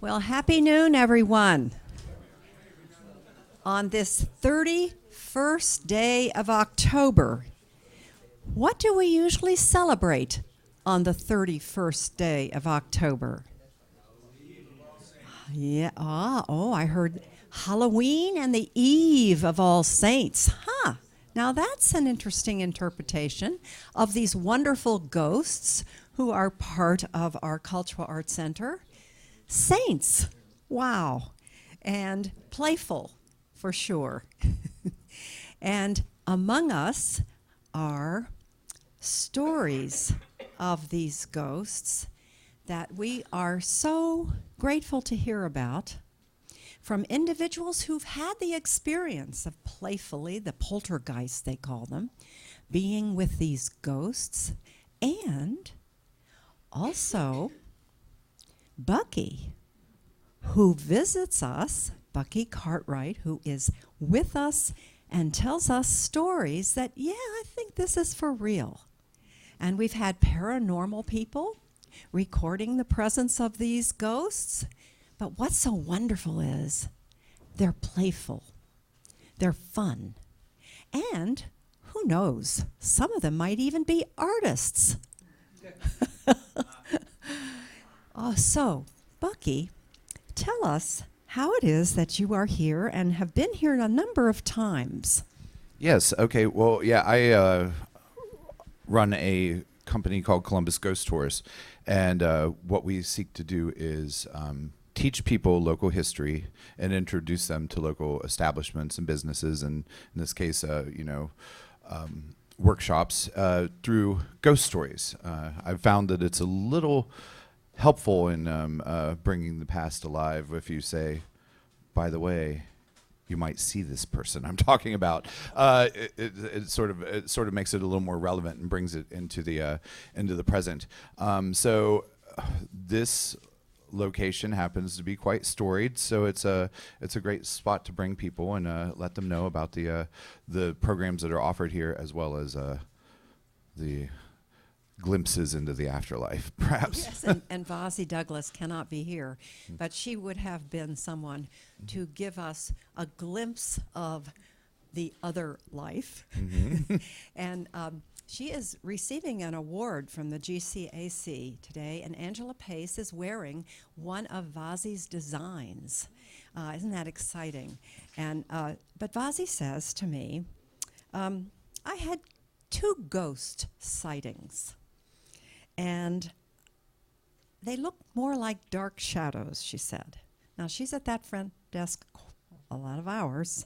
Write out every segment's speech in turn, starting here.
Well, happy noon, everyone. On this 31st day of October, what do we usually celebrate on the 31st day of October? Yeah, I heard Halloween and the Eve of All Saints. Huh. Now that's an interesting interpretation of these wonderful ghosts who are part of our Cultural Arts Center. Saints, wow, and playful, for sure. And among us are stories of these ghosts that we are so grateful to hear about from individuals who've had the experience of playfully, the poltergeists they call them, being with these ghosts, and also Bucky, who visits us, Bucky Cutright, who is with us and tells us stories that, yeah, I think this is for real. And we've had paranormal people recording the presence of these ghosts. But what's so wonderful is they're playful, they're fun, and who knows, some of them might even be artists. So, Bucky, tell us how it is that you are here and have been here a number of times. Yes, okay. Well, yeah, I run a company called Columbus Ghost Tours, and what we seek to do is teach people local history and introduce them to local establishments and businesses, and in this case, workshops through ghost stories. I've found that it's a little helpful in bringing the past alive if you say, by the way, you might see this person I'm talking about. It sort of makes it a little more relevant and brings it into the present. So this location happens to be quite storied, so it's a great spot to bring people and let them know about the programs that are offered here, as well as the glimpses into the afterlife, perhaps. Yes, and Vazzy Douglas cannot be here, but she would have been someone to give us a glimpse of the other life. Mm-hmm. And she is receiving an award from the GCAC today, and Angela Pace is wearing one of Vazzy's designs. Isn't that exciting? And but Vazzy says to me, I had 2 ghost sightings, and they look more like dark shadows, she said. Now, she's at that front desk a lot of hours,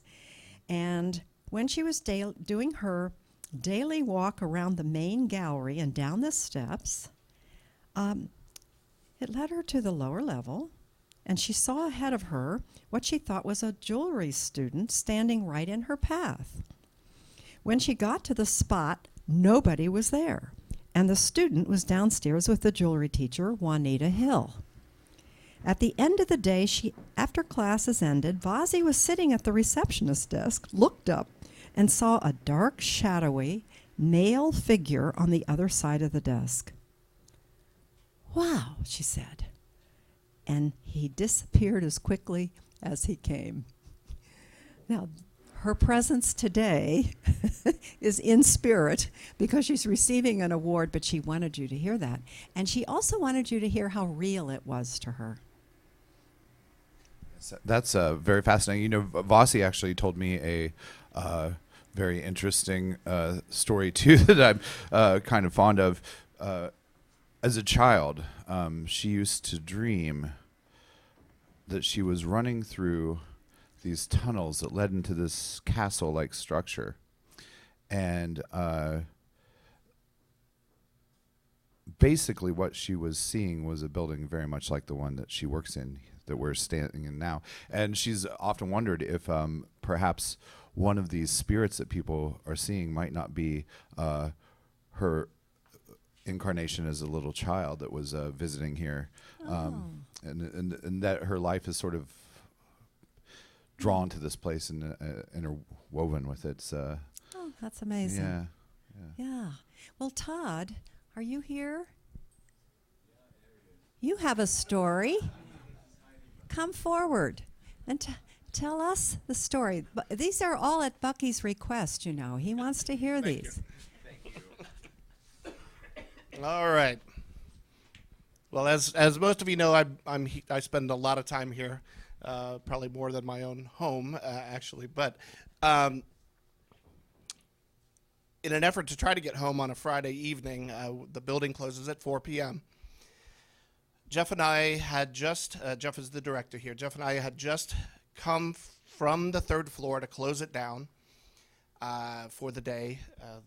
and when she was doing her daily walk around the main gallery and down the steps, it led her to the lower level, and she saw ahead of her what she thought was a jewelry student standing right in her path. When she got to the spot, nobody was there, and the student was downstairs with the jewelry teacher, Juanita Hill. At the end of the day, after classes ended, Vazzy was sitting at the receptionist's desk, looked up, and saw a dark, shadowy male figure on the other side of the desk. "Wow," she said. And he disappeared as quickly as he came. Now, her presence today is in spirit because she's receiving an award, but she wanted you to hear that. And she also wanted you to hear how real it was to her. That's very fascinating. You know, Vasi actually told me a very interesting story, too, that I'm kind of fond of. As a child, she used to dream that she was running through these tunnels that led into this castle-like structure. And basically what she was seeing was a building very much like the one that she works in, that we're standing in now. And she's often wondered if perhaps one of these spirits that people are seeing might not be her incarnation as a little child that was visiting here. And that her life is sort of drawn to this place and interwoven with it. Oh, that's amazing. Yeah. Yeah. Well, Todd, are you here? You have a story. come forward and tell us the story. But these are all at Bucky's request, you know. He wants to hear these. Thank you. All right. Well, as most of you know, I spend a lot of time here, probably more than my own home, actually. But in an effort to try to get home on a Friday evening, the building closes at 4 p.m. Jeff and I had just, Jeff is the director here, Jeff and I had just come from the third floor to close it down for the day.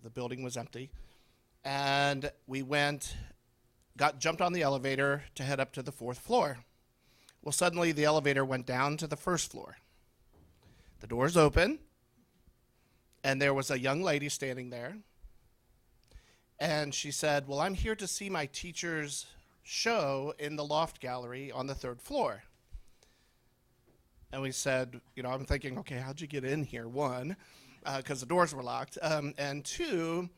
The building was empty. And we jumped on the elevator to head up to the fourth floor. Well, suddenly the elevator went down to the first floor. The doors open, and there was a young lady standing there. And she said, well, I'm here to see my teacher's show in the loft gallery on the third floor. And we said, I'm thinking, okay, how'd you get in here? One, because the doors were locked. And two,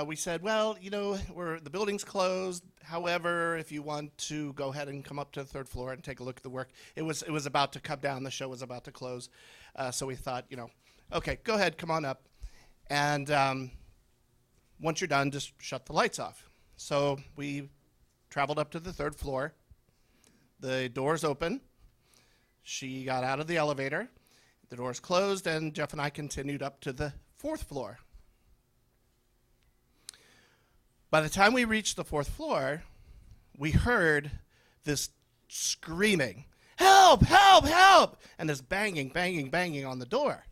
we said, well, the building's closed. However, if you want to go ahead and come up to the third floor and take a look at the work, it was about to come down. The show was about to close. So we thought, okay, go ahead, come on up. And once you're done, just shut the lights off. So we traveled up to the third floor. The doors open. She got out of the elevator. The doors closed, and Jeff and I continued up to the fourth floor. By the time we reached the fourth floor, we heard this screaming, help, help, help, and this banging, banging, banging on the door.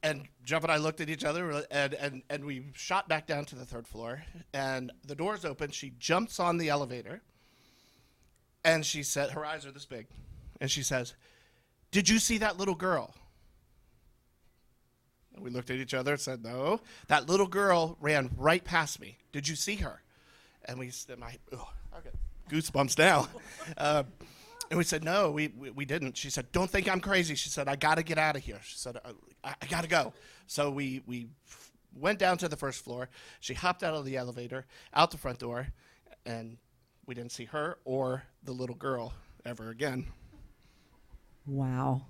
And Jeff and I looked at each other, and we shot back down to the third floor, and the doors open. She jumps on the elevator, and she said, her eyes are this big, and she says, did you see that little girl? And we looked at each other and said, no. That little girl ran right past me. Did you see her? And I got goosebumps now. And we said, no, we didn't. She said, don't think I'm crazy. She said, I got to get out of here. She said, I got to go. So we went down to the first floor. She hopped out of the elevator, out the front door, and we didn't see her or the little girl ever again. Wow.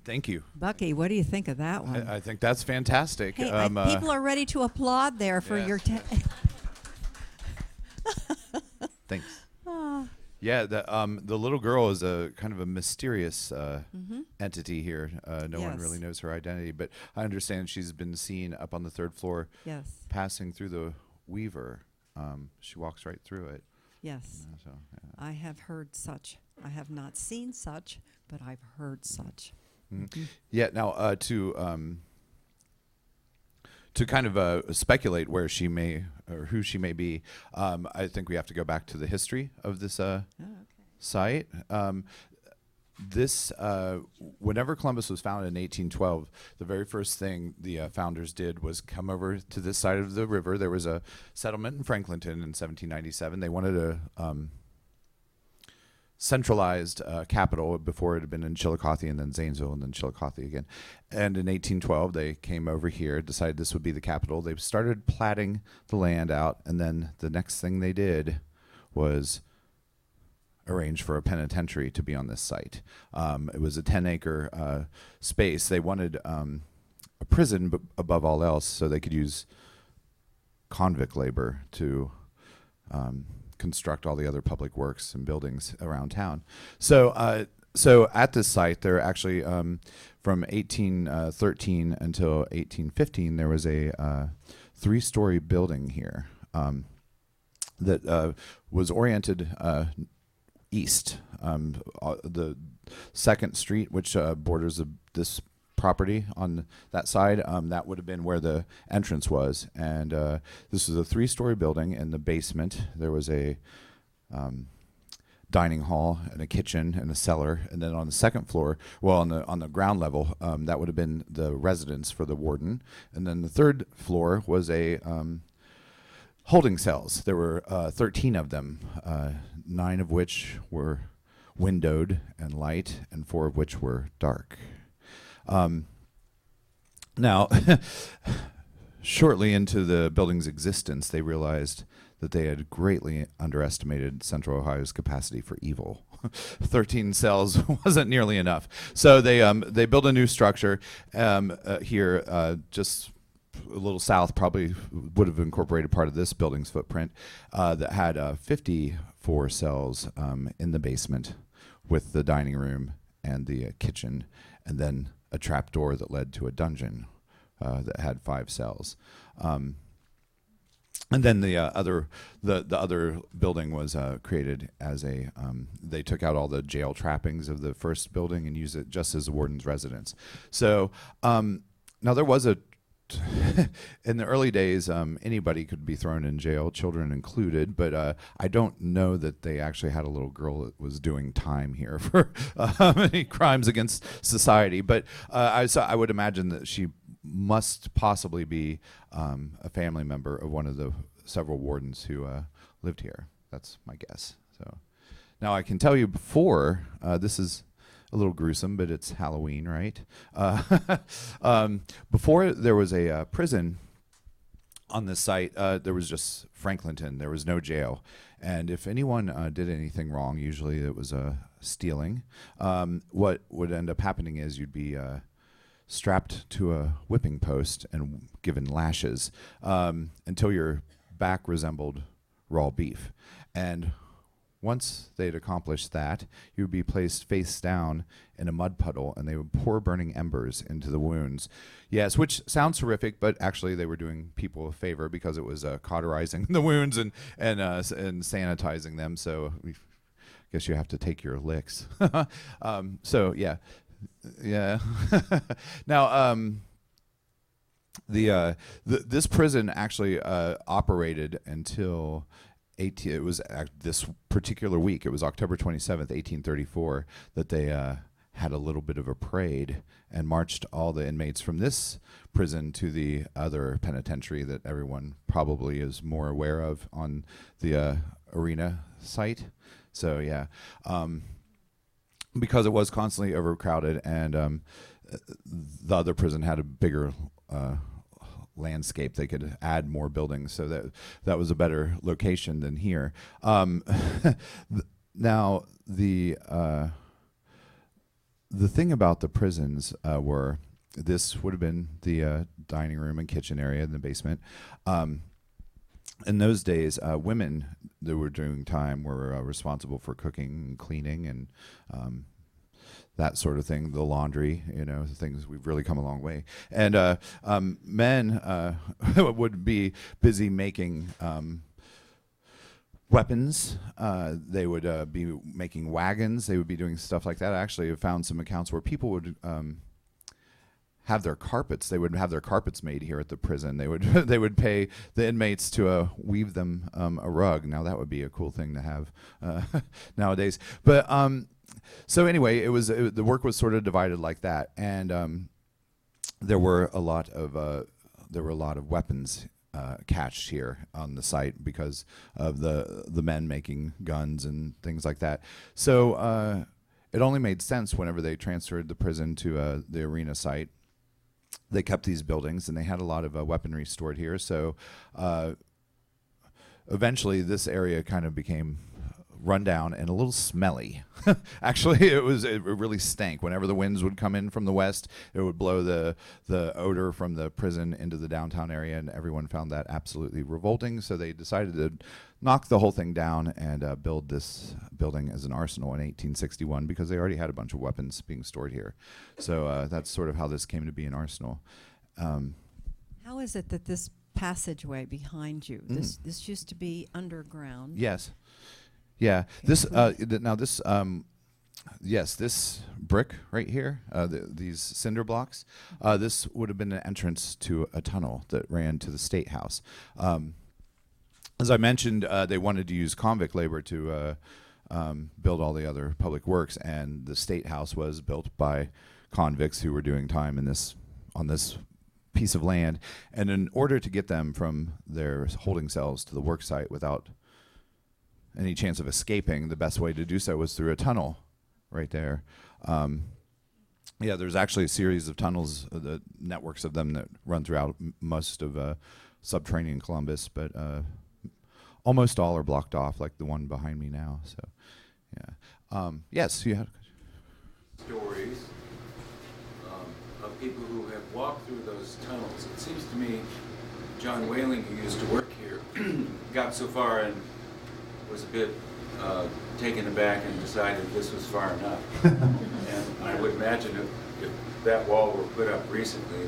Thank you. Bucky, what do you think of that one? I think that's fantastic. Hey, people are ready to applaud there for your... Thanks. Yeah, the little girl is a kind of a mysterious entity here. No one really knows her identity, but I understand she's been seen up on the third floor passing through the Weaver. She walks right through it. Yes. So, I have heard such. I have not seen such, but I've heard such. Mm-hmm. Yeah, now to kind of speculate where she may or who she may be, I think we have to go back to the history of this site. Whenever Columbus was founded in 1812, the very first thing the founders did was come over to this side of the river. There was a settlement in Franklinton in 1797. They wanted a centralized capital. Before it had been in Chillicothe and then Zanesville and then Chillicothe again. And in 1812, they came over here, decided this would be the capital. They started platting the land out, and then the next thing they did was arrange for a penitentiary to be on this site. It was a 10-acre space. They wanted a prison above all else, so they could use convict labor to construct all the other public works and buildings around town. So at this site, there actually, from 1813 until 1815, there was a 3-story building here that was oriented east. The second street, which borders this property on that side, that would have been where the entrance was. And this was a 3-story building. In the basement, there was a dining hall and a kitchen and a cellar. And then on the second floor, on the ground level, that would have been the residence for the warden. And then the third floor was a holding cells. There were 13 of them, 9 of which were windowed and light, and 4 of which were dark. Now, shortly into the building's existence, they realized that they had greatly underestimated Central Ohio's capacity for evil. 13 cells wasn't nearly enough. So they built a new structure here, just a little south, probably would have incorporated part of this building's footprint, that had 54 cells in the basement with the dining room and the kitchen, and then a trap door that led to a dungeon that had 5 cells. And then the other building was created as a. They took out all the jail trappings of the first building and used it just as a warden's residence. So now there was a. In the early days, anybody could be thrown in jail, children included. But I don't know that they actually had a little girl that was doing time here for any crimes against society. But I would imagine that she must possibly be a family member of one of the several wardens who lived here. That's my guess. So now I can tell you before, this is a little gruesome, but it's Halloween, right? Before there was a prison on this site, there was just Franklinton. There was no jail. And if anyone did anything wrong, usually it was stealing. What would end up happening is you'd be strapped to a whipping post and given lashes until your back resembled raw beef. And once they'd accomplished that, you would be placed face down in a mud puddle, and they would pour burning embers into the wounds. Yes, which sounds horrific, but actually they were doing people a favor because it was cauterizing the wounds and sanitizing them. So I guess you have to take your licks. So yeah. Now, this prison actually operated until this particular week. It was October 27th, 1834, that they had a little bit of a parade and marched all the inmates from this prison to the other penitentiary that everyone probably is more aware of on the arena site. So yeah. Because it was constantly overcrowded, and the other prison had a bigger landscape, they could add more buildings, so that was a better location than here. Now the thing about the prisons were, this would have been the dining room and kitchen area in the basement. In those days, women that were doing time were responsible for cooking and cleaning and that sort of thing, the laundry, things. We've really come a long way. And men would be busy making weapons. They would be making wagons. They would be doing stuff like that. I actually have found some accounts where people would have their carpets. They would have their carpets made here at the prison. They would they would pay the inmates to weave them a rug. Now that would be a cool thing to have nowadays. But so anyway, the work was sort of divided like that, and there were a lot of weapons cached here on the site because of the men making guns and things like that. So it only made sense whenever they transferred the prison to the arena site. They kept these buildings, and they had a lot of weaponry stored here. So eventually, this area kind of became run down and a little smelly. Actually, it really stank. Whenever the winds would come in from the west, it would blow the odor from the prison into the downtown area, and everyone found that absolutely revolting. So they decided to knock the whole thing down and build this building as an arsenal in 1861 because they already had a bunch of weapons being stored here. So that's sort of how this came to be an arsenal. How is it that this passageway behind you, this used to be underground? Yes. Yeah. This this brick right here, these cinder blocks, this would have been an entrance to a tunnel that ran to the State House. As I mentioned, they wanted to use convict labor to build all the other public works, and the State House was built by convicts who were doing time on this piece of land. And in order to get them from their holding cells to the work site without any chance of escaping, the best way to do so was through a tunnel right there. Yeah, there's actually a series of tunnels, the networks of them that run throughout most of subterranean Columbus, but almost all are blocked off, like the one behind me now. So, yeah. Yes, you had stories of people who have walked through those tunnels. It seems to me John Whaling, who used to work here, got so far and was a bit taken aback and decided this was far enough. And I would imagine if that wall were put up recently,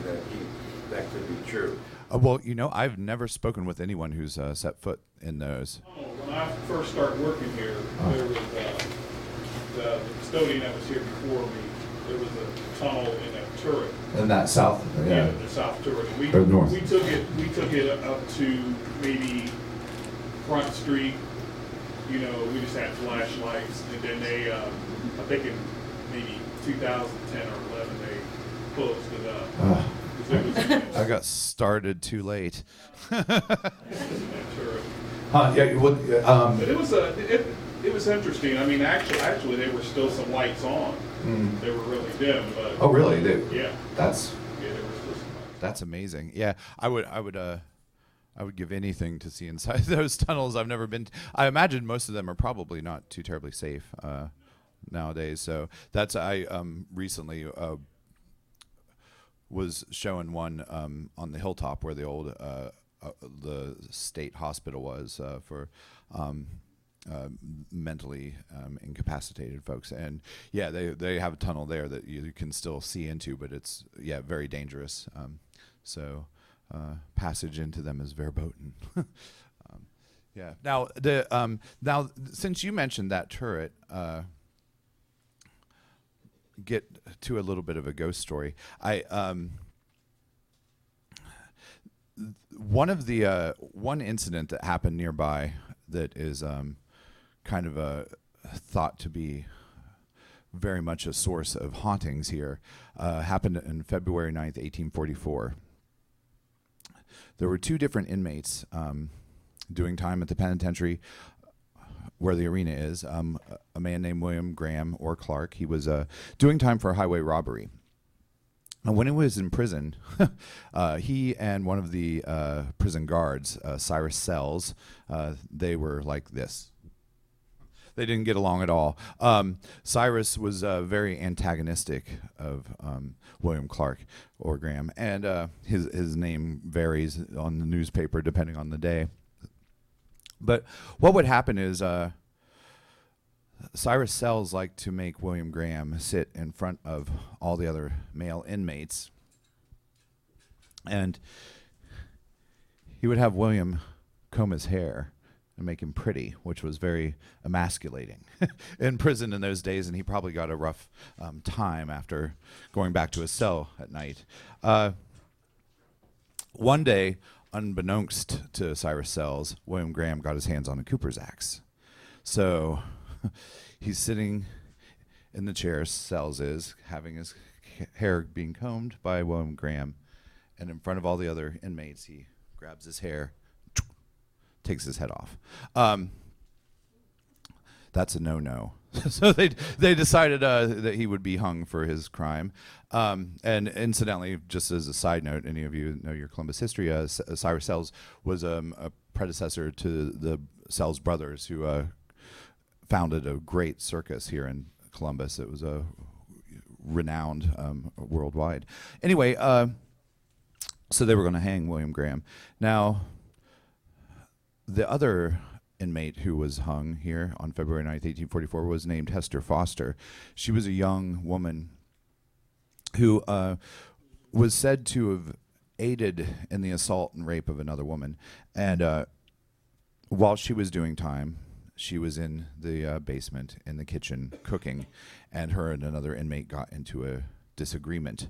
that could be true. well, I've never spoken with anyone who's set foot in those. When I first started working here, there was the custodian that was here before me. There was a tunnel in a turret. In that south, Yeah, the south turret. And or north. We took it up to maybe Front Street. We just had flashlights, and then they, I think in maybe 2010 or 11, they closed it up. I got started too late. That turret. Yeah. But it was interesting. I mean, actually, there were still some lights on. They were really dim, but Oh, really? yeah, That's there were still some lights. that's amazing. Yeah, I would give anything to see inside those tunnels. I've never been. I imagine most of them are probably not too terribly safe nowadays. So I recently was showing one on the hilltop where the old the state hospital was for mentally incapacitated folks, and yeah, they have a tunnel there that you can still see into, but it's very dangerous. So passage into them is verboten. Yeah. Now now since you mentioned that turret, get to a little bit of a ghost story. One incident that happened nearby that is kind of thought to be very much a source of hauntings here happened on February 9th, 1844. There were two different inmates doing time at the penitentiary where the arena is. A man named William Graham, or Clark. He was doing time for a highway robbery. And when he was in prison, he and one of the prison guards, Cyrus Sells, they were like this. They didn't get along at all. Cyrus was very antagonistic of William Clark or Graham, and his name varies on the newspaper depending on the day. But what would happen is Cyrus Sells liked to make William Graham sit in front of all the other male inmates, and he would have William comb his hair and make him pretty, which was very emasculating in prison in those days, and he probably got a rough time after going back to his cell at night. One day, unbeknownst to Cyrus Sells, William Graham got his hands on a Cooper's axe. So he's sitting in the chair, Sells is, having his hair being combed by William Graham, and in front of all the other inmates, he grabs his hair, takes his head off. That's a no-no. So they decided that he would be hung for his crime. And incidentally, just as a side note, any of you know your Columbus history, Cyrus Sells was a predecessor to the Sells brothers, who founded a great circus here in Columbus. It was a renowned worldwide. Anyway, so they were going to hang William Graham. Now, the other inmate who was hung here on February 9th, 1844 was named Hester Foster. She was a young woman who was said to have aided in the assault and rape of another woman. And while she was doing time, she was in the basement in the kitchen cooking, and her and another inmate got into a disagreement.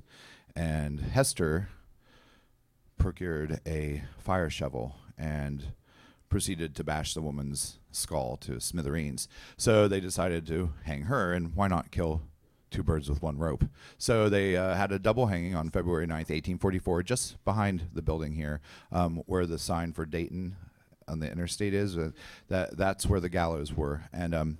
And Hester procured a fire shovel and proceeded to bash the woman's skull to smithereens. So they decided to hang her, and why not kill two birds with one rope? So they had a double hanging on February 9th, 1844, just behind the building here, where the sign for Dayton on the interstate is. That's where the gallows were. And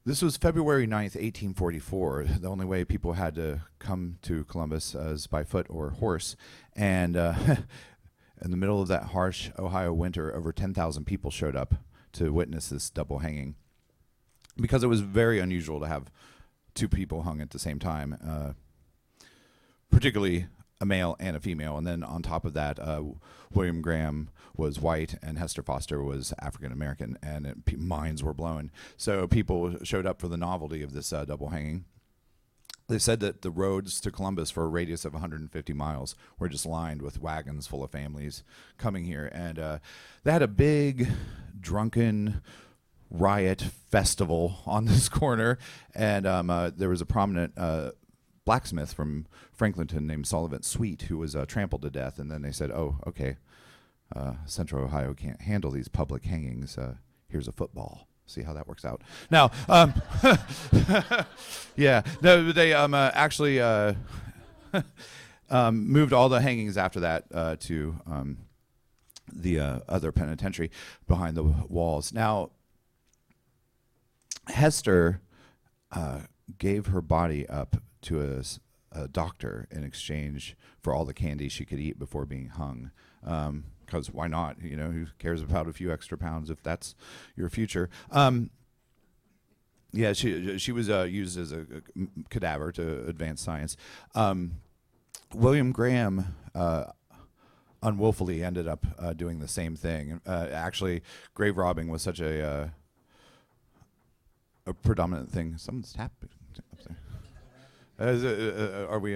This was February 9th, 1844. The only way people had to come to Columbus is by foot or horse. And in the middle of that harsh Ohio winter, over 10,000 people showed up to witness this double hanging, because it was very unusual to have two people hung at the same time, particularly a male and a female. And then on top of that, William Graham was white and Hester Foster was African American, and minds were blown. So people showed up for the novelty of this double hanging. They said that the roads to Columbus for a radius of 150 miles were just lined with wagons full of families coming here. And they had a big drunken riot festival on this corner. And there was a prominent blacksmith from Franklinton named Sullivan Sweet who was trampled to death. And then they said, oh, okay, Central Ohio can't handle these public hangings. Here's a football. See how that works out. Now, yeah, no, they actually moved all the hangings after that to the other penitentiary behind the walls. Now, Hester gave her body up to a doctor in exchange for all the candy she could eat before being hung. Because why not? You know, who cares about a few extra pounds if that's your future? Yeah, she was used as a cadaver to advance science. William Graham unwillfully ended up doing the same thing. Actually, grave robbing was such a predominant thing. Someone's tapping up there. Are we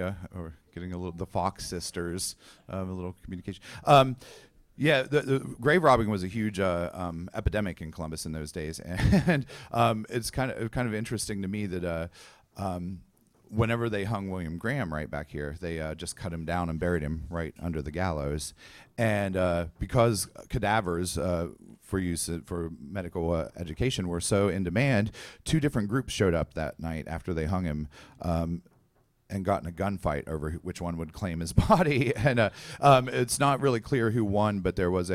getting a little, the Fox sisters, a little communication? Yeah, the grave robbing was a huge epidemic in Columbus in those days, and it's kind of interesting to me that whenever they hung William Graham right back here, they just cut him down and buried him right under the gallows, and because cadavers for use for medical education were so in demand, two different groups showed up that night after they hung him. And got in a gunfight over which one would claim his body, and it's not really clear who won, but there was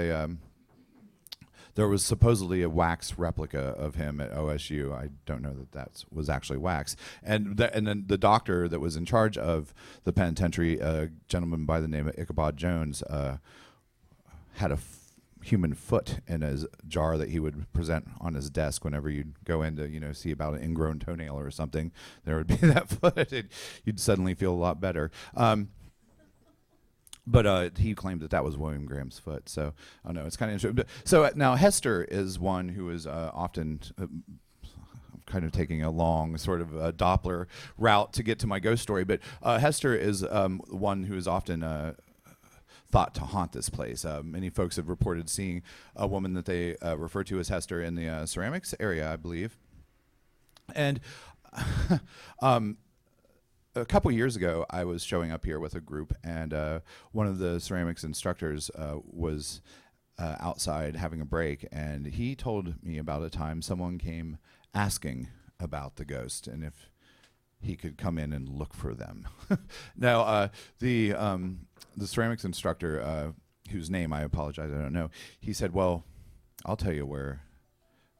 supposedly a wax replica of him at OSU. I don't know that was actually wax, and then the doctor that was in charge of the penitentiary, a gentleman by the name of Ichabod Jones, had a human foot in his jar that he would present on his desk whenever you'd go in to see about an ingrown toenail or something. There would be that foot. You'd suddenly feel a lot better. But he claimed that was William Graham's foot. So I don't know. It's kind of interesting. So now Hester is one who is often kind of taking a long sort of Doppler route to get to my ghost story. But Hester is one who is often thought to haunt this place. Many folks have reported seeing a woman that they refer to as Hester in the ceramics area, I believe. And a couple years ago, I was showing up here with a group, and one of the ceramics instructors was outside having a break, and he told me about a time someone came asking about the ghost and if he could come in and look for them. Now, the ceramics instructor, whose name I apologize, I don't know, he said, well, I'll tell you where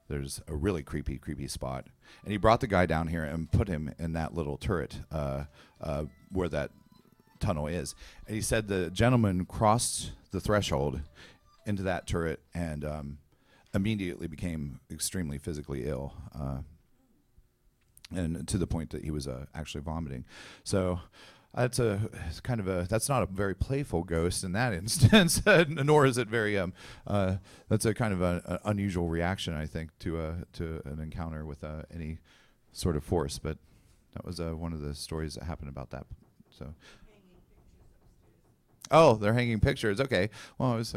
there's a really creepy spot. And he brought the guy down here and put him in that little turret where that tunnel is. And he said the gentleman crossed the threshold into that turret and immediately became extremely physically ill. And to the point that he was actually vomiting. So that's not a very playful ghost in that instance, nor is it very that's a kind of an unusual reaction, I think, to an encounter with any sort of force. But that was one of the stories that happened about that. So, oh, they're hanging pictures. Okay, well, it was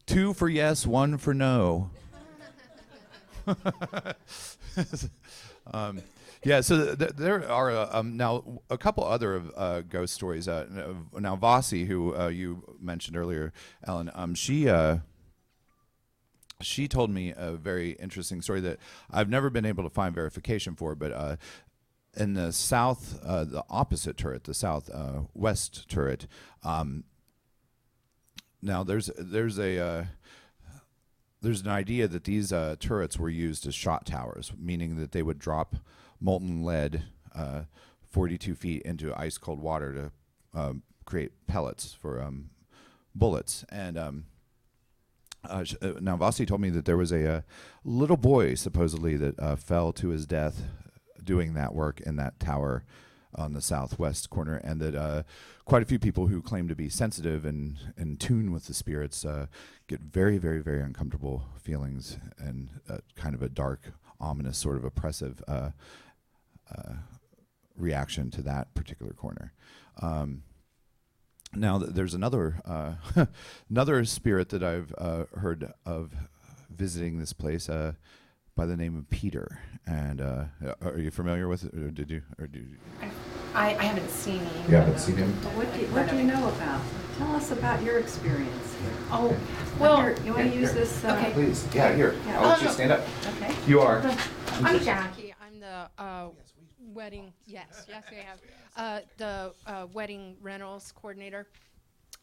2 for yes, 1 for no. Yeah, so there are now a couple other ghost stories. Now, Vossi, who you mentioned earlier, Ellen, she told me a very interesting story that I've never been able to find verification for, but in the south, the opposite turret, the southwest turret, now there's there's an idea that these turrets were used as shot towers, meaning that they would drop molten lead 42 feet into ice cold water to create pellets for bullets. And now Vasi told me that there was a little boy supposedly that fell to his death doing that work in that tower on the southwest corner, and that quite a few people who claim to be sensitive and in tune with the spirits get very, very, very uncomfortable feelings and kind of a dark, ominous, sort of oppressive reaction to that particular corner. Now, there's another another spirit that I've heard of visiting this place by the name of Peter. And are you familiar with it, or did you? I haven't seen him. You haven't seen him? What do you know about? Tell us about your experience here. Oh, well, You want to use this? okay. Please, yeah, here. Yeah. I'll let you stand up. Okay. You are. I'm Jackie. I'm the wedding. Yes, we have the wedding rentals coordinator.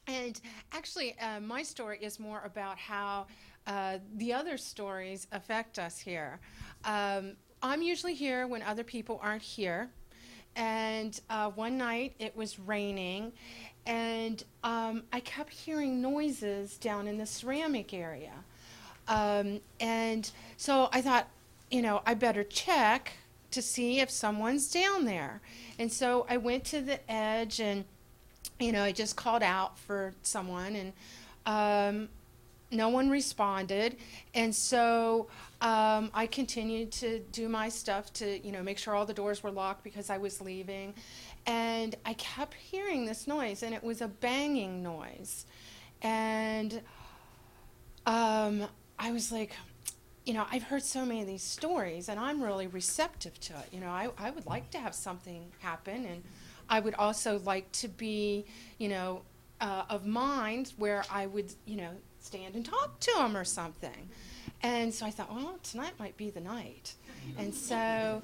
And actually, my story is more about how the other stories affect us here. I'm usually here when other people aren't here. And one night it was raining, and I kept hearing noises down in the ceramic area. And so I thought, I better check to see if someone's down there. And so I went to the edge, and, I just called out for someone, and no one responded. And so I continued to do my stuff to, make sure all the doors were locked because I was leaving. And I kept hearing this noise, and it was a banging noise. And I was like, I've heard so many of these stories, and I'm really receptive to it. I would like to have something happen, and I would also like to be, of mind where I would, stand and talk to them or something. And so I thought, well, tonight might be the night. And so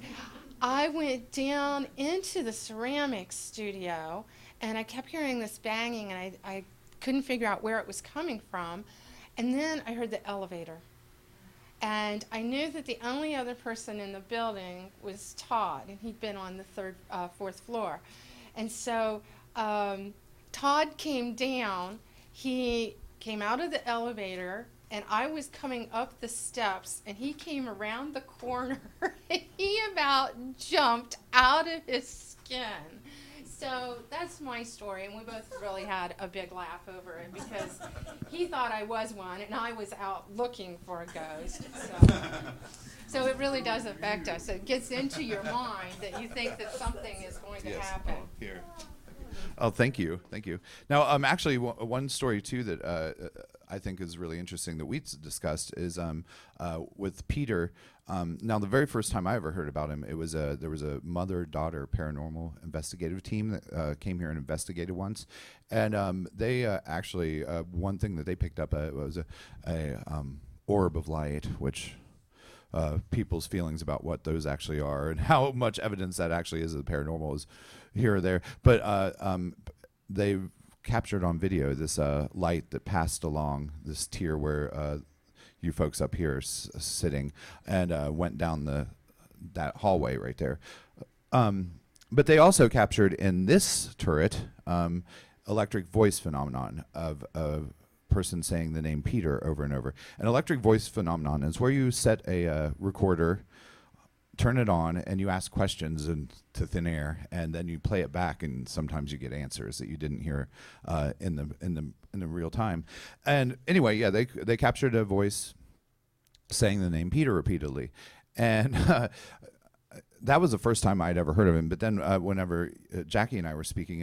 I went down into the ceramics studio, and I kept hearing this banging, and I couldn't figure out where it was coming from. And then I heard the elevator. And I knew that the only other person in the building was Todd, and he'd been on the fourth floor. And so Todd came down. He came out of the elevator, and I was coming up the steps, and he came around the corner, and he about jumped out of his skin. So that's my story, and we both really had a big laugh over it because he thought I was one, and I was out looking for a ghost. So it really does affect us. It gets into your mind that you think that something is going to happen. Oh, here. Oh, thank you. Now, actually, one story too that I think is really interesting that we discussed is with Peter. Now, the very first time I ever heard about him, it was there was a mother-daughter paranormal investigative team that came here and investigated once, and they actually one thing that they picked up was a orb of light, which. People's feelings about what those actually are and how much evidence that actually is of the paranormal is here or there. But they captured on video this light that passed along this tier where you folks up here sitting and went down that hallway right there. But they also captured in this turret electric voice phenomenon of person saying the name Peter over and over. An electric voice phenomenon is where you set a recorder, turn it on, and you ask questions to thin air, and then you play it back, and sometimes you get answers that you didn't hear in the real time. And anyway, yeah, they captured a voice saying the name Peter repeatedly, and that was the first time I'd ever heard of him. But then whenever Jackie and I were speaking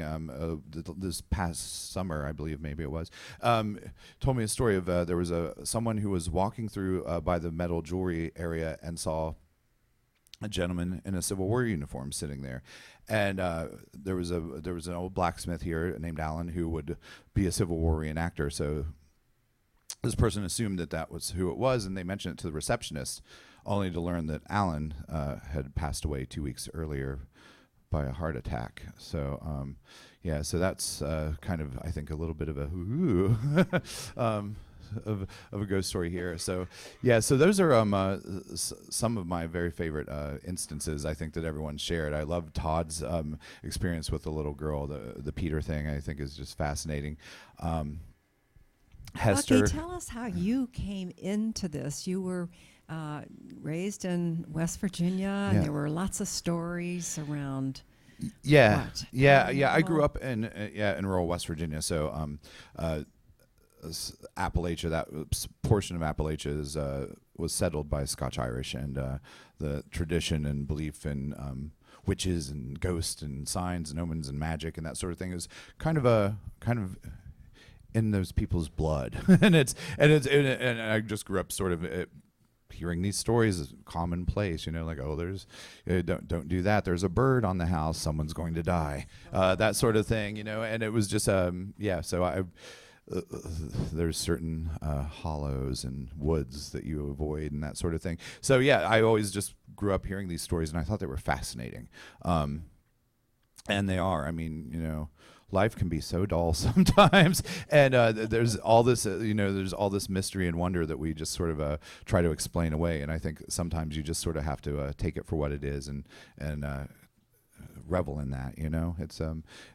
this past summer, I believe maybe it was, told me a story of there was someone who was walking through by the metal jewelry area and saw a gentleman in a Civil War uniform sitting there. And there was an old blacksmith here named Alan who would be a Civil War reenactor. So this person assumed that was who it was, and they mentioned it to the receptionist, only to learn that Alan had passed away 2 weeks earlier by a heart attack. So, so that's kind of, I think, a little bit of a of a ghost story here. So yeah, so those are some of my very favorite instances. I think that everyone shared. I love Todd's experience with the little girl. The Peter thing I think is just fascinating. Hester, Bucky, tell us how you came into this. You were raised in West Virginia, and there were lots of stories around. I grew up in rural West Virginia. So Appalachia, that portion of Appalachia was settled by Scotch Irish, and the tradition and belief in witches and ghosts and signs and omens and magic and that sort of thing is kind of in those people's blood. and I just grew up sort of hearing these stories is commonplace, like, oh, there's don't do that. There's a bird on the house. Someone's going to die. That sort of thing, and it was just so there's certain hollows and woods that you avoid and that sort of thing. So I always just grew up hearing these stories, and I thought they were fascinating. And they are. I mean, life can be so dull sometimes, and there's all this, there's all this mystery and wonder that we just sort of try to explain away. And I think sometimes you just sort of have to take it for what it is and revel in that.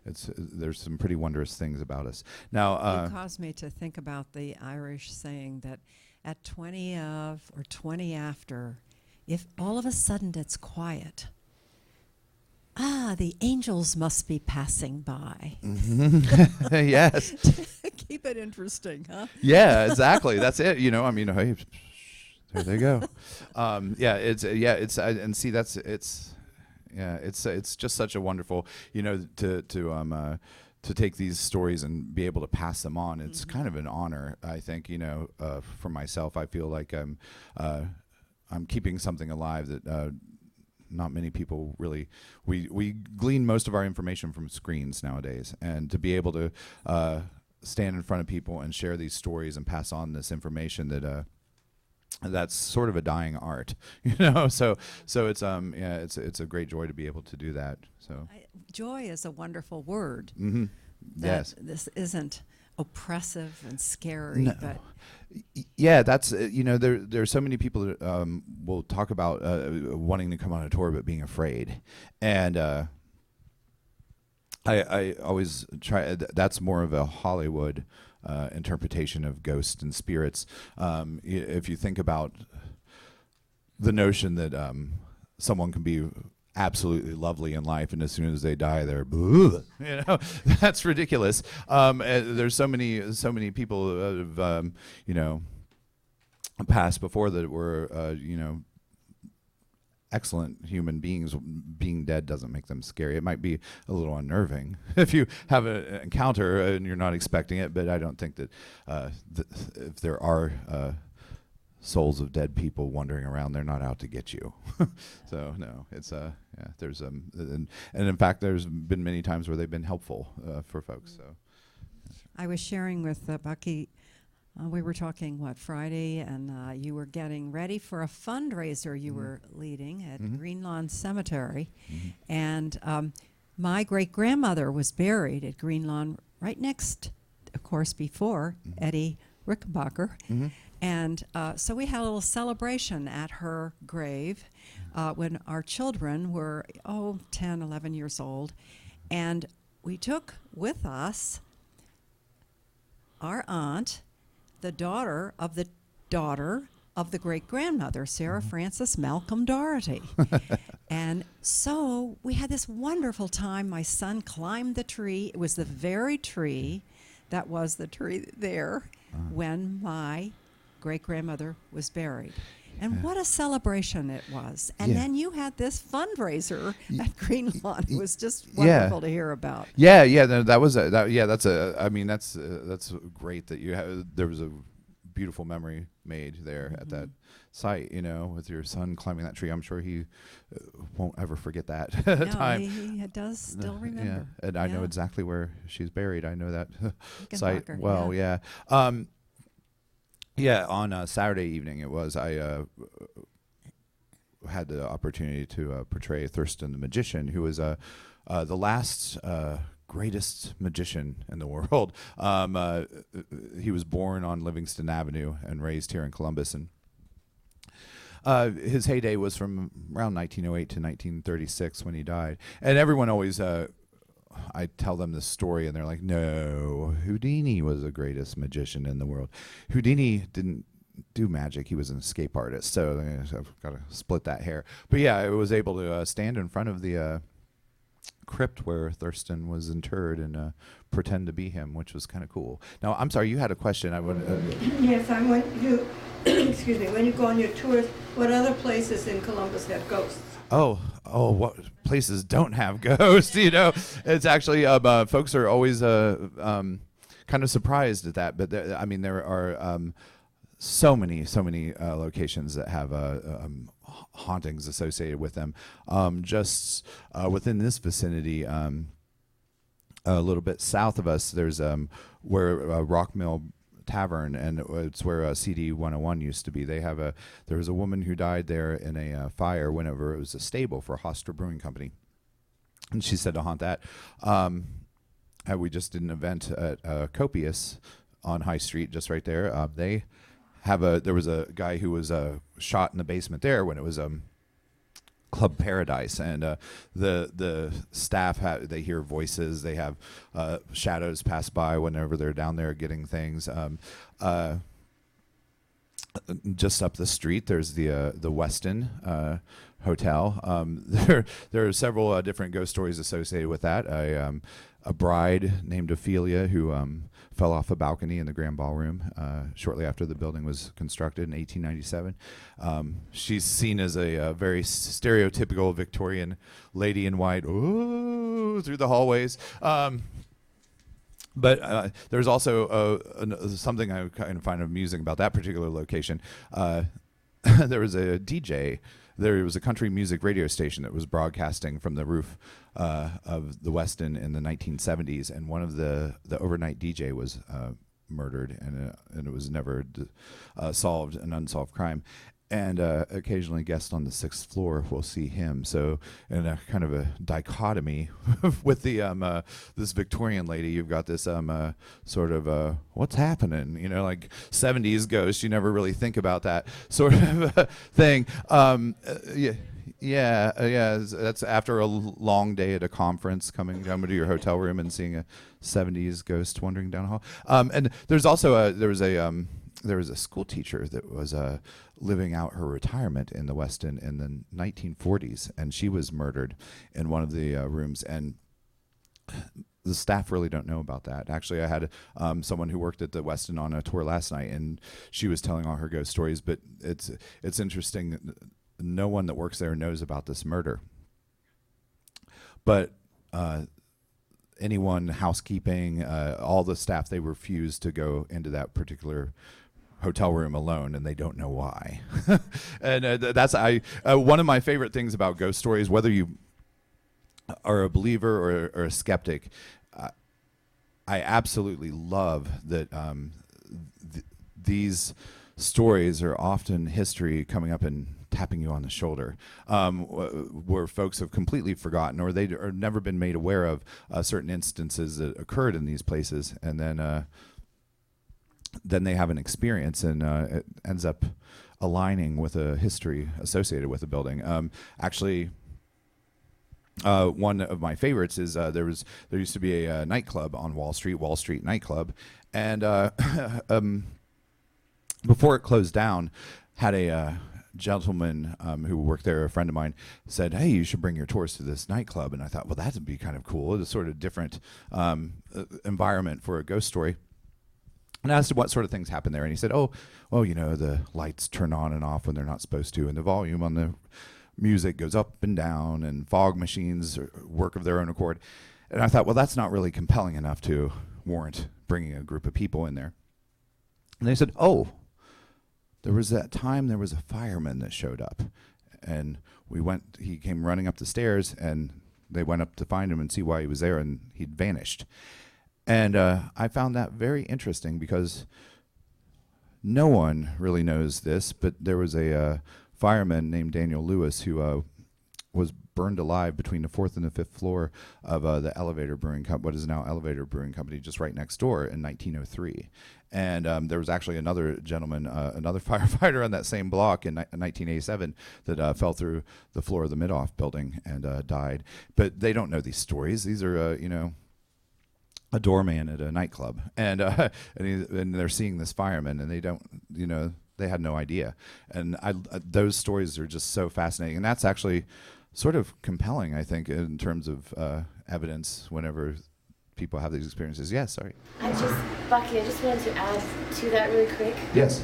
It's there's some pretty wondrous things about us. Now, it caused me to think about the Irish saying that at 20 of or 20 after, if all of a sudden it's quiet, the angels must be passing by. Mm-hmm. Yes. Keep it interesting, huh? Yeah, exactly. That's it. I mean, hey, there they go. It's just such a wonderful, to take these stories and be able to pass them on. It's kind of an honor, I think. For myself, I feel like I'm keeping something alive that. Not many people really. We glean most of our information from screens nowadays, and to be able to stand in front of people and share these stories and pass on this information that's sort of a dying art, So it's it's a great joy to be able to do that. So joy is a wonderful word. Mm-hmm. Yes, this isn't oppressive and scary, but. Yeah, that's there's so many people that will talk about wanting to come on a tour but being afraid, and I always try. That's more of a Hollywood interpretation of ghosts and spirits. If you think about the notion that someone can be absolutely lovely in life, and as soon as they die, they're that's ridiculous. There's so many people who have passed before that were excellent human beings. Being dead doesn't make them scary. It might be a little unnerving if you have an encounter and you're not expecting it, but I don't think that if there are souls of dead people wandering around, they're not out to get you. So no, it's there's and in fact there's been many times where they've been helpful for folks. So I was sharing with Bucky, we were talking Friday, and you were getting ready for a fundraiser you were leading at Green Lawn Cemetery, and my great grandmother was buried at Green Lawn right next, of course, before Eddie Rickenbacker. And so we had a little celebration at her grave when our children were, 10, 11 years old. And we took with us our aunt, the daughter of the great-grandmother, Sarah Frances Malcolm Doherty. And so we had this wonderful time. My son climbed the tree. It was the very tree that was the tree there when my great-grandmother was buried. And what a celebration it was. And then you had this fundraiser at Green Lawn. It was just wonderful to hear about. That's great that you have. There was a beautiful memory made there at that site, with your son climbing that tree. I'm sure he won't ever forget that time. He does still remember. Yeah, and I know exactly where she's buried. I know that site well. On a Saturday evening it was. I had the opportunity to portray Thurston the Magician, who was the last greatest magician in the world. He was born on Livingston Avenue and raised here in Columbus, and his heyday was from around 1908 to 1936 when he died. And everyone always, I tell them this story, and they're like, no, Houdini was the greatest magician in the world. Houdini didn't do magic. He was an escape artist, so I've got to split that hair. But yeah, I was able to stand in front of the crypt where Thurston was interred and pretend to be him, which was kind of cool. Now, I'm sorry, you had a question. I would. Yes, I want you. Excuse me. When you go on your tours, what other places in Columbus have ghosts? Oh, what places don't have ghosts? You know, it's actually folks are always kind of surprised at that. But there are so many locations that have hauntings associated with them. Just within this vicinity, a little bit south of us, there's where Rock Mill Tavern, and it's where CD 101 used to be. There was a woman who died there in a fire whenever it was a stable for Hester Brewing Company, and she said to haunt that. We just did an event at Copious on High Street, just right there. There was a guy who was shot in the basement there when it was Club Paradise, and the staff they hear voices, they have shadows pass by whenever they're down there getting things. Just up the street, there's the Westin Hotel. There are several different ghost stories associated with that. A bride named Ophelia who fell off a balcony in the Grand Ballroom shortly after the building was constructed in 1897. She's seen as a very stereotypical Victorian lady in white, ooh, through the hallways. But there's also something I kind of find amusing about that particular location. There was a DJ. There was a country music radio station that was broadcasting from the roof of the Westin in the 1970s, and one of the overnight DJ was murdered, and it was never solved, an unsolved crime. And occasionally guests on the 6th floor will see him. So in a kind of a dichotomy with the this Victorian lady, you've got this sort of what's happening, you know, like 70s ghost. You never really think about that sort of thing. Yeah. That's after a long day at a conference, coming down to your hotel room and seeing a 70s ghost wandering down a hall. And there's also there was a school teacher that was living out her retirement in the Westin in the 1940s, and she was murdered in one of the rooms. And the staff really don't know about that. Actually, I had someone who worked at the Westin on a tour last night, and she was telling all her ghost stories. But it's interesting. No one that works there knows about this murder. But anyone, housekeeping, all the staff, they refuse to go into that particular hotel room alone, and they don't know why. And that's one of my favorite things about ghost stories, whether you are a believer or a skeptic. I absolutely love that these stories are often history coming up and tapping you on the shoulder, where folks have completely forgotten, or they are never been made aware of certain instances that occurred in these places, and then they have an experience, and it ends up aligning with a history associated with the building. Actually, one of my favorites is there used to be a nightclub on Wall Street nightclub, and before it closed down, had a gentleman who worked there, a friend of mine, said, "Hey, you should bring your tours to this nightclub." And I thought, well, that would be kind of cool. It's a sort of different environment for a ghost story. And I asked him what sort of things happen there, and he said, "Oh, well, you know, the lights turn on and off when they're not supposed to, and the volume on the music goes up and down, and fog machines work of their own accord." And I thought, well, that's not really compelling enough to warrant bringing a group of people in there. And they said, "Oh, there was that time there was a fireman that showed up, and he came running up the stairs, and they went up to find him and see why he was there, and he'd vanished." And I found that very interesting, because no one really knows this, but there was a fireman named Daniel Lewis who was burned alive between the 4th and the 5th floor of the Elevator Brewing Company, what is now Elevator Brewing Company, just right next door in 1903. And there was actually another gentleman, another firefighter on that same block in 1987 that fell through the floor of the Midhoff building and died. But they don't know these stories. These are, a doorman at a nightclub, and they're seeing this fireman, and they don't, they had no idea. And those stories are just so fascinating, and that's actually sort of compelling, I think, in terms of evidence whenever people have these experiences. Yes, sorry. Bucky, I just wanted to add to that really quick. Yes.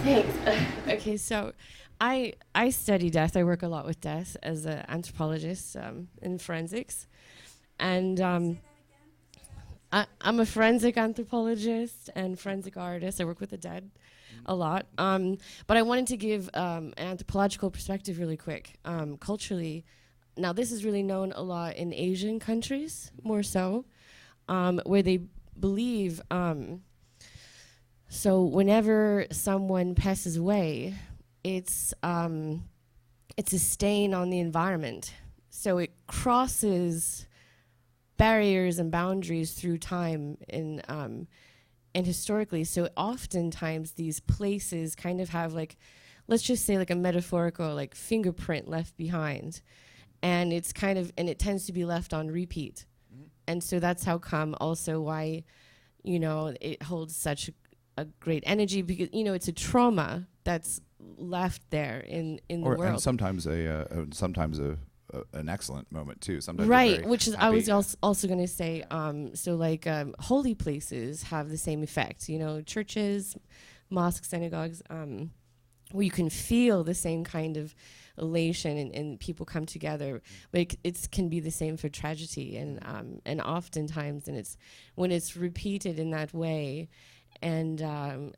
Thanks. Okay, so I study death. I work a lot with death as an anthropologist in forensics, and I'm a forensic anthropologist and forensic artist. I work with the dead a lot. But I wanted to give an anthropological perspective really quick. Culturally, now this is really known a lot in Asian countries, more so, where they believe, so whenever someone passes away, it's a stain on the environment. So it crosses barriers and boundaries through time and historically. So oftentimes these places kind of have let's just say a metaphorical fingerprint left behind, and it tends to be left on repeat. Mm-hmm. And so that's how come also why, it holds such a great energy, because, it's a trauma that's left there in the world. And sometimes an excellent moment too. Sometimes right, which is happy. I was also going to say. Holy places have the same effect. Churches, mosques, synagogues, where you can feel the same kind of elation and people come together. But it can be the same for tragedy, and oftentimes, and it's when it's repeated in that way, and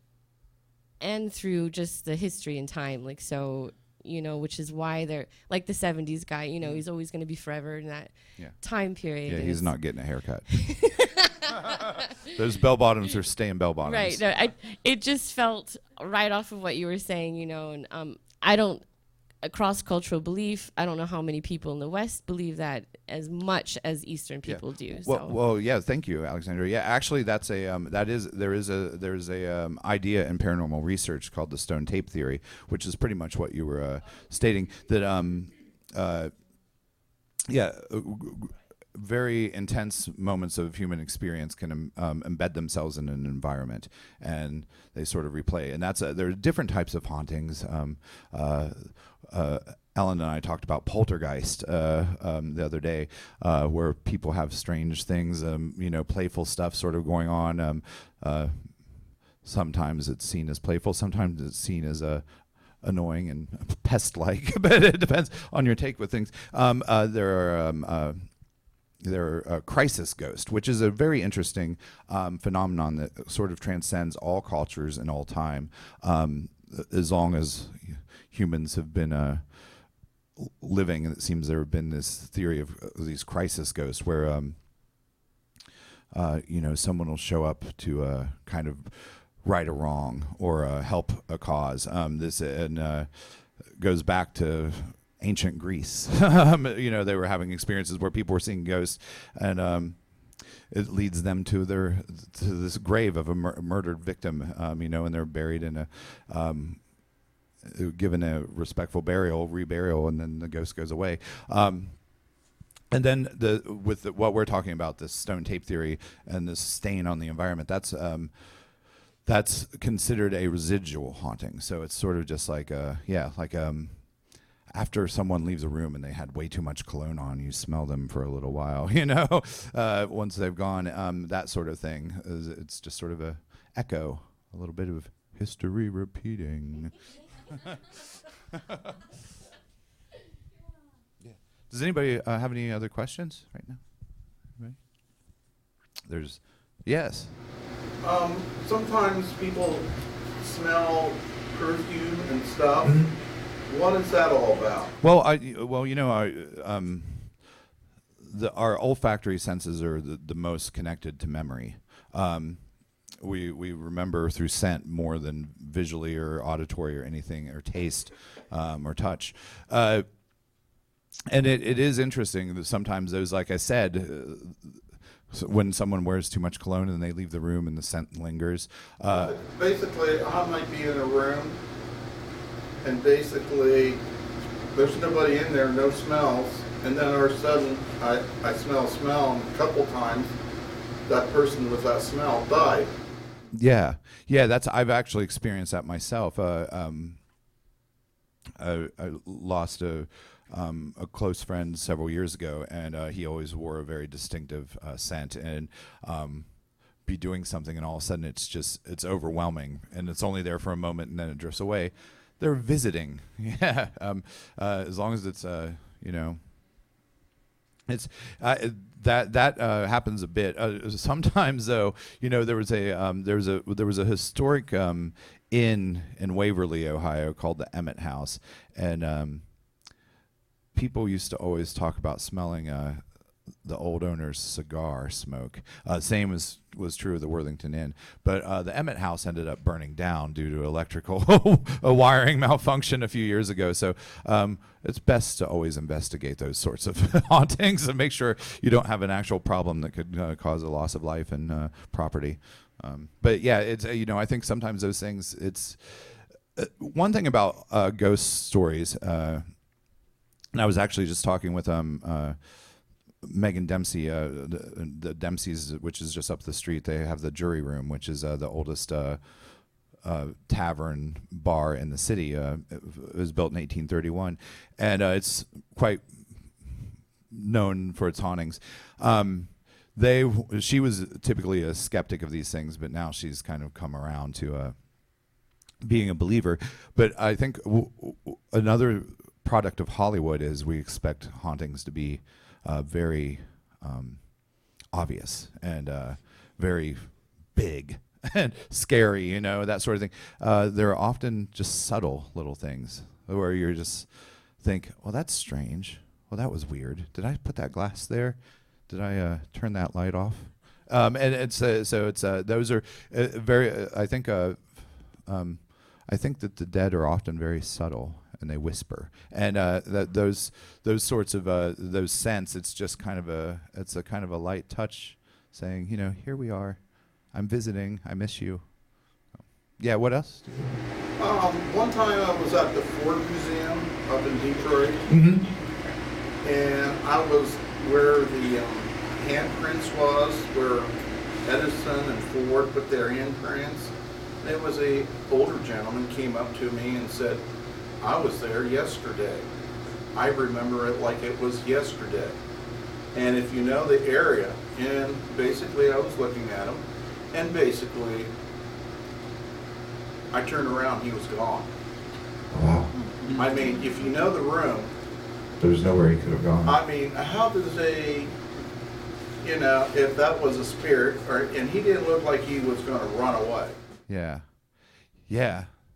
through just the history and time, which is why they're the 70s guy, he's always going to be forever in that time period. Yeah, he's not getting a haircut. Those bell bottoms are staying bell bottoms. Right. No, it just felt right off of what you were saying, and I don't, a cross-cultural belief, I don't know how many people in the West believe that as much as Eastern people do. Well, yeah, thank you, Alexandra. Yeah, actually, that's there's a idea in paranormal research called the stone tape theory, which is pretty much what you were stating. That very intense moments of human experience can embed themselves in an environment, and they sort of replay. And there are different types of hauntings. Ellen and I talked about poltergeist the other day, where people have strange things, playful stuff sort of going on. Sometimes it's seen as playful, sometimes it's seen as annoying and pest-like, but it depends on your take with things. There are crisis ghosts, which is a very interesting phenomenon that sort of transcends all cultures and all time, as long as humans have been living. And it seems there have been this theory of these crisis ghosts where someone will show up to kind of right a wrong or help a cause. This goes back to ancient Greece. They were having experiences where people were seeing ghosts, and it leads them to this grave of a murdered victim, and they're buried in given a respectful reburial, and then the ghost goes away. And then what we're talking about, this stone tape theory and this stain on the environment, that's considered a residual haunting. So it's sort of just after someone leaves a room and they had way too much cologne on, you smell them for a little while, once they've gone, that sort of thing. It's just sort of a echo, a little bit of history repeating. Yeah. Does anybody have any other questions right now? Anybody? Yes. Sometimes people smell perfume and stuff. Mm-hmm. What is that all about? Well, our olfactory senses are the most connected to memory. We remember through scent more than visually or auditory or anything, or taste or touch. And it is interesting that sometimes those, like I said, so when someone wears too much cologne and they leave the room and the scent lingers. Basically, I might be in a room, and basically there's nobody in there, no smells, and then all of a sudden I smell, and a couple times that person with that smell died. Yeah, I've actually experienced that myself. I lost a close friend several years ago, and he always wore a very distinctive scent, and be doing something, and all of a sudden it's overwhelming, and it's only there for a moment, and then it drifts away. They're visiting, yeah. As long as it's it's that happens a bit. Sometimes, though, there was a historic inn in Waverly, Ohio, called the Emmitt House, and people used to always talk about smelling the old owner's cigar smoke. Same as was true of the Worthington Inn, but the Emmitt House ended up burning down due to electrical a wiring malfunction a few years ago. So it's best to always investigate those sorts of hauntings and make sure you don't have an actual problem that could cause a loss of life and property. But yeah, it's I think sometimes those things. It's one thing about ghost stories. And I was actually just talking with Megan Dempsey, the Dempseys, which is just up the street. They have the Jury Room, which is the oldest tavern bar in the city. It was built in 1831, and it's quite known for its hauntings. She was typically a skeptic of these things, but now she's kind of come around to being a believer. But I think another product of Hollywood is we expect hauntings to be very obvious and very big and scary, that sort of thing. They're often just subtle little things where you just think, well, that's strange. Well, that was weird. Did I put that glass there? Did I turn that light off? And it's so it's those are very. I think that the dead are often very subtle, and they whisper, and those sorts of those scents. It's just kind of a light touch, saying, here we are. I'm visiting. I miss you. Yeah. What else? One time I was at the Ford Museum up in Detroit, and I was where the handprints was, where Edison and Ford put their handprints. There was a older gentleman came up to me and said, I was there yesterday. I remember it like it was yesterday. And if you know the area, and basically I was looking at him, and basically I turned around, he was gone. Wow. I mean, if you know the room, there's nowhere he could have gone. I mean, how does if that was a spirit, and he didn't look like he was going to run away. Yeah.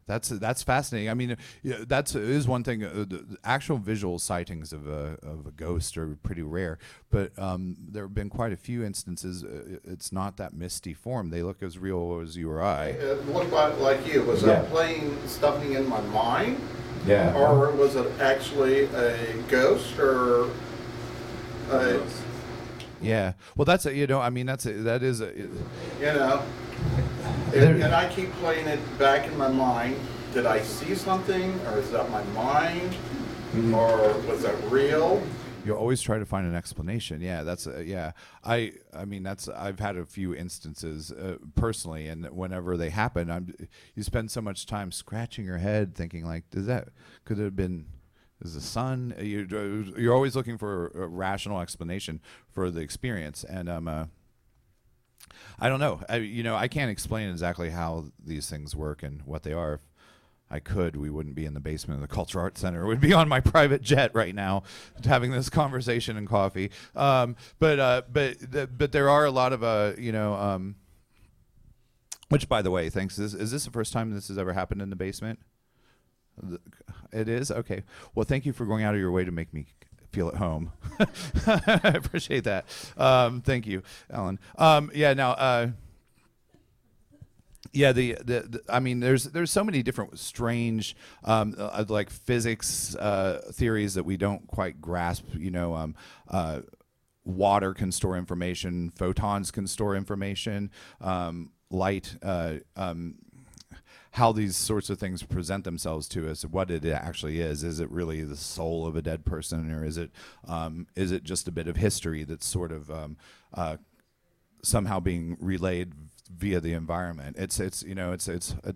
That's fascinating. I mean, that is one thing. The actual visual sightings of a ghost are pretty rare, but there have been quite a few instances. It's not that misty form. They look as real as you or I. It looked like you. Was that playing something in my mind? Yeah. Or was it actually a ghost or a... Yeah. Well, that is a. And I keep playing it back in my mind. Did I see something, or is that my mind, or was that real? You always try to find an explanation. Yeah, that's yeah. I mean I've had a few instances personally, and whenever they happen, you spend so much time scratching your head, thinking like, could it have been? Is the sun? You're always looking for a rational explanation for the experience, and I don't know. I can't explain exactly how these things work and what they are. If I could, we wouldn't be in the basement of the Cultural Arts Center. We'd be on my private jet right now, having this conversation and coffee. But there are a lot of which, by the way, thanks. Is this the first time this has ever happened in the basement? It is? Okay. Well, thank you for going out of your way to make me feel at home. I appreciate that. Thank you, Ellen. Yeah, I mean, there's so many different strange, like physics theories that we don't quite grasp. Water can store information, photons can store information, light. How these sorts of things present themselves to us, what it actually is. Is it really the soul of a dead person, or is it just a bit of history that's sort of somehow being relayed via the environment? It's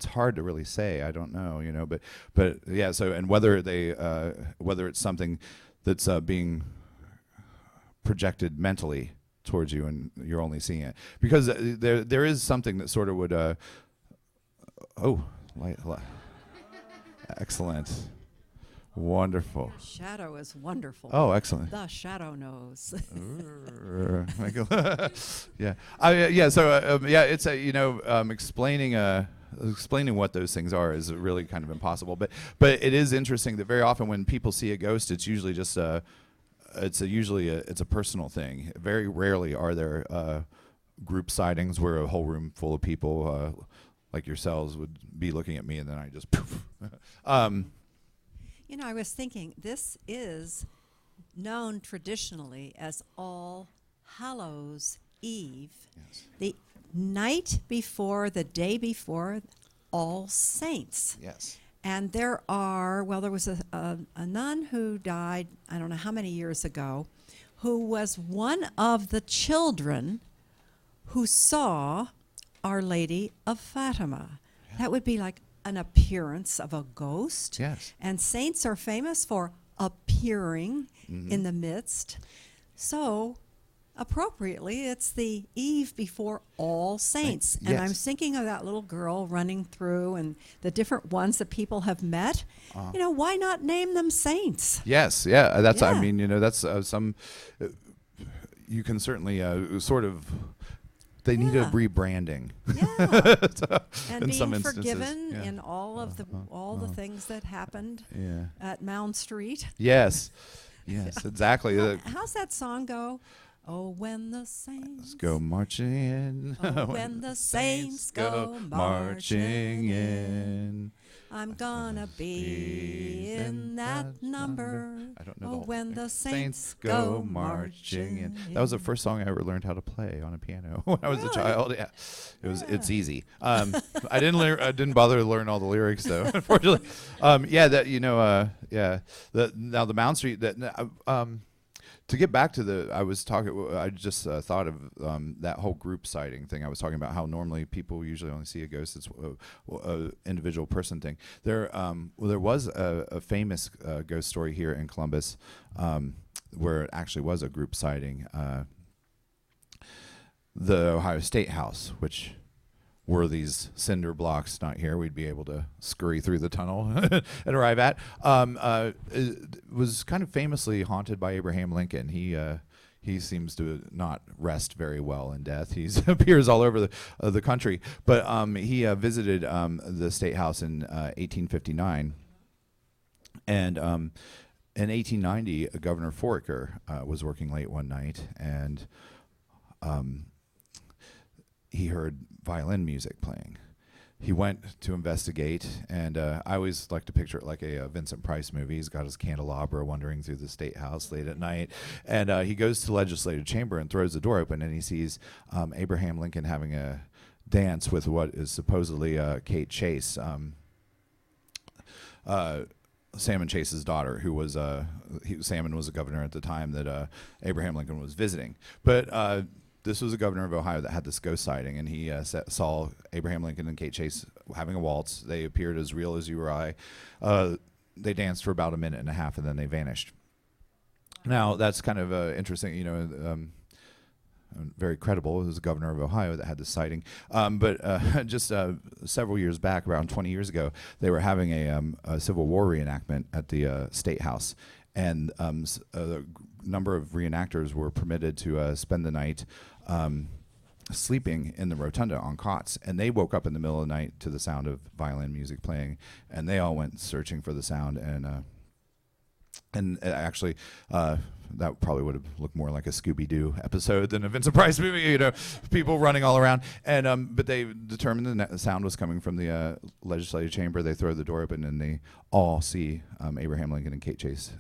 hard to really say. I don't know, but yeah. So, and whether it's something that's being projected mentally towards you, and you're only seeing it because there is something that sort of would. Excellent. Wonderful. Your shadow is wonderful. Oh, excellent. The shadow knows. Yeah. Yeah. So it's explaining what those things are is really kind of impossible. But it is interesting that very often when people see a ghost, it's usually just it's a personal thing. Very rarely are there group sightings where a whole room full of people like yourselves would be looking at me, and then I just poof. I was thinking this is known traditionally as All Hallows Eve, Yes. the night before, the day before All Saints. Yes. And there was a nun who died, I don't know how many years ago, who was one of the children who saw Our Lady of Fatima. Yeah. That would be like an appearance of a ghost. Yes. And saints are famous for appearing in the midst. So, appropriately, it's the eve before All Saints. Yes. And I'm thinking of that little girl running through and the different ones that people have met. Why not name them saints? Yes. Yeah. That's. Yeah. I mean, that's some. You can certainly sort of. They need a rebranding. Yeah. And in being some instances. forgiven in all of the things that happened at Mound Street. Yes. Yes, exactly. How's that song go? Oh, when the saints go marching in. Oh, when the saints go marching in. I'm gonna be in that number. I don't know. Oh, when the saints go marching in. That was the first song I ever learned how to play on a piano when I was a child. Yeah, it's easy. I didn't bother to learn all the lyrics though. Unfortunately, now the Mound Street to get back to I just thought of that whole group sighting thing. I was talking about how normally people usually only see a ghost. It's a individual person thing. There was a famous ghost story here in Columbus where it actually was a group sighting. The Ohio State House, which were these cinder blocks not here, we'd be able to scurry through the tunnel and arrive at, it was kind of famously haunted by Abraham Lincoln. He seems to not rest very well in death. He appears all over the country. But he visited the State House in 1859. And in 1890, Governor Foraker was working late one night, and he heard violin music playing. He went to investigate, and I always like to picture it like a Vincent Price movie. He's got his candelabra wandering through the State House late at night, and he goes to the legislative chamber and throws the door open, and he sees Abraham Lincoln having a dance with what is supposedly Kate Chase, Salmon Chase's daughter, who was Salmon was a governor at the time that Abraham Lincoln was visiting. But this was a governor of Ohio that had this ghost sighting, and he saw Abraham Lincoln and Kate Chase having a waltz. They appeared as real as you or I. They danced for about a minute and a half, and then they vanished. Now, that's kind of interesting, very credible. It was the governor of Ohio that had this sighting. But just several years back, around 20 years ago, they were having a Civil War reenactment at the State House. And a number of reenactors were permitted to spend the night sleeping in the rotunda on cots, and they woke up in the middle of the night to the sound of violin music playing, and they all went searching for the sound, and And actually, that probably would have looked more like a Scooby-Doo episode than a Vincent Price movie, you know, people running all around. And but they determined the sound was coming from the legislative chamber. They throw the door open, and they all see Abraham Lincoln and Kate Chase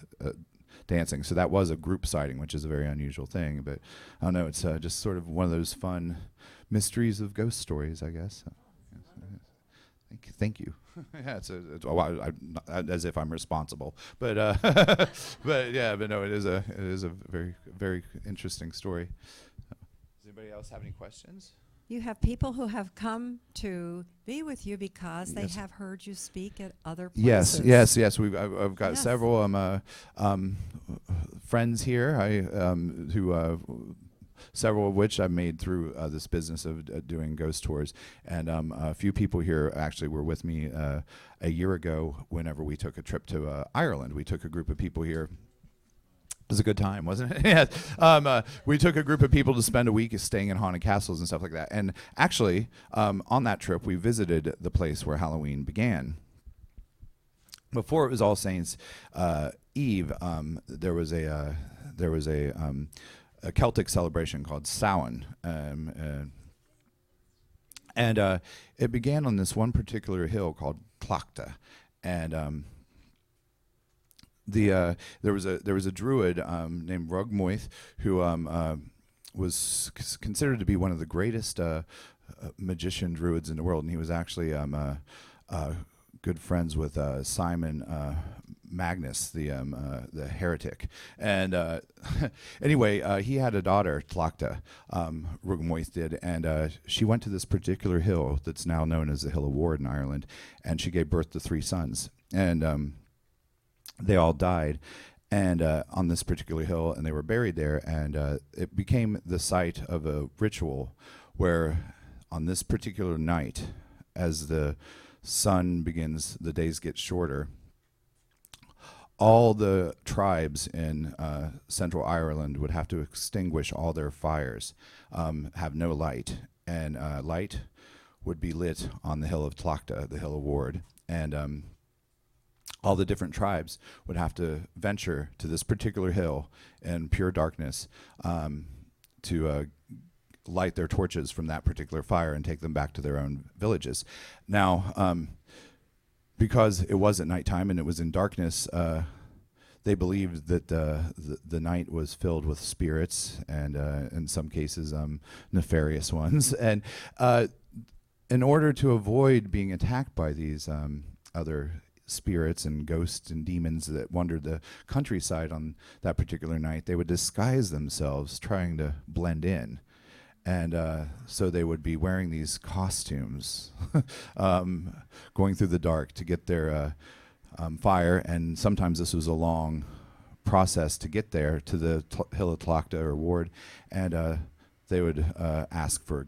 dancing. So that was a group sighting, which is a very unusual thing. But I don't know, it's just sort of one of those fun mysteries of ghost stories, I guess. Thank you. Yeah, it's as if I'm responsible, but but no, it is a very, very interesting story. Does anybody else have any questions? You have people who have come to be with you because they have heard you speak at other places. Yes. I've got several friends here. Who. Several of which I made through this business of doing ghost tours. And a few people here actually were with me a year ago whenever we took a trip to Ireland. We took a group of people here. It was a good time, wasn't it? Yes. We took a group of people to spend a week staying in haunted castles and stuff like that. And actually, on that trip, we visited the place where Halloween began. Before it was All Saints Eve, there was a Celtic celebration called Samhain, and it began on this one particular hill called Tlachta, and there was a druid named Rugmoith who was considered to be one of the greatest magician druids in the world, and he was actually good friends with Simon Magnus, the heretic, and anyway, he had a daughter, Tlachta, Rugmoith did, and she went to this particular hill that's now known as the Hill of Ward in Ireland, and she gave birth to 3 sons, and they all died, and on this particular hill, and they were buried there, and it became the site of a ritual where, on this particular night, as the sun begins, the days get shorter. All the tribes in Central Ireland would have to extinguish all their fires, have no light, and light would be lit on the hill of Tlachta, the hill of Ward, and all the different tribes would have to venture to this particular hill in pure darkness to light their torches from that particular fire and take them back to their own villages. Now, because it was at nighttime and it was in darkness, they believed that the night was filled with spirits and, in some cases, nefarious ones. And in order to avoid being attacked by these other spirits and ghosts and demons that wandered the countryside on that particular night, they would disguise themselves, trying to blend in. And so they would be wearing these costumes, going through the dark to get their fire. And sometimes this was a long process to get there to the hill of Tlachta or Ward. And they would ask for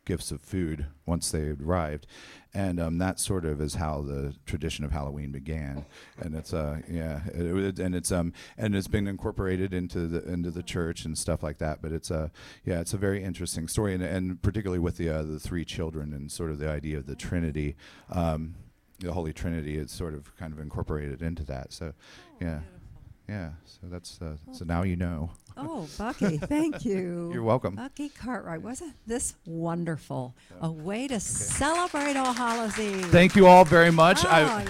gifts of food once they arrived. And that sort of is how the tradition of Halloween began, and it's and it's been incorporated into the church and stuff like that. But it's a very interesting story, and particularly with the 3 children and sort of the idea of the Trinity, the Holy Trinity is sort of kind of incorporated into that. So, so that's so now you know. Oh, Bucky, thank you. You're welcome. Bucky Cutright, wasn't this wonderful? A way to celebrate All Hallows Eve. Thank you all very much. Oh.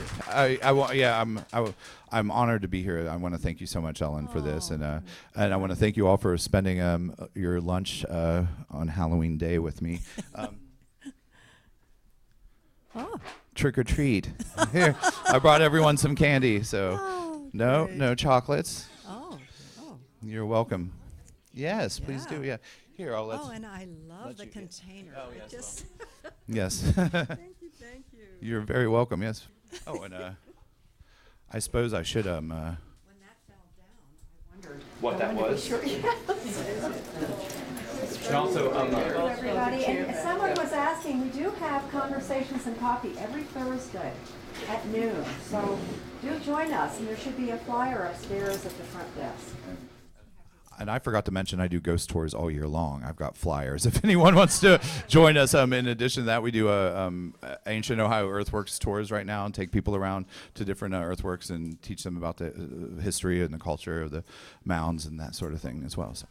I'm honored to be here. I want to thank you so much, Ellen, for this, and I want to thank you all for spending your lunch on Halloween Day with me. Trick or treat. Here, I brought everyone some candy. So no chocolates. You're welcome. Yes, please do. Yeah. Here, I'll let. Oh, and I love the container. Oh, yes. Just yes. Thank you. You're very welcome. Yes. Oh, and I suppose I should When that fell down, I wondered what that was. Sure. And also, Everybody, and someone was asking, we do have Conversations and Coffee every Thursday at noon. So do join us, and there should be a flyer upstairs at the front desk. And I forgot to mention I do ghost tours all year long. I've got flyers if anyone wants to join us. In addition to that, we do ancient Ohio earthworks tours right now and take people around to different earthworks and teach them about the history and the culture of the mounds and that sort of thing as well. So.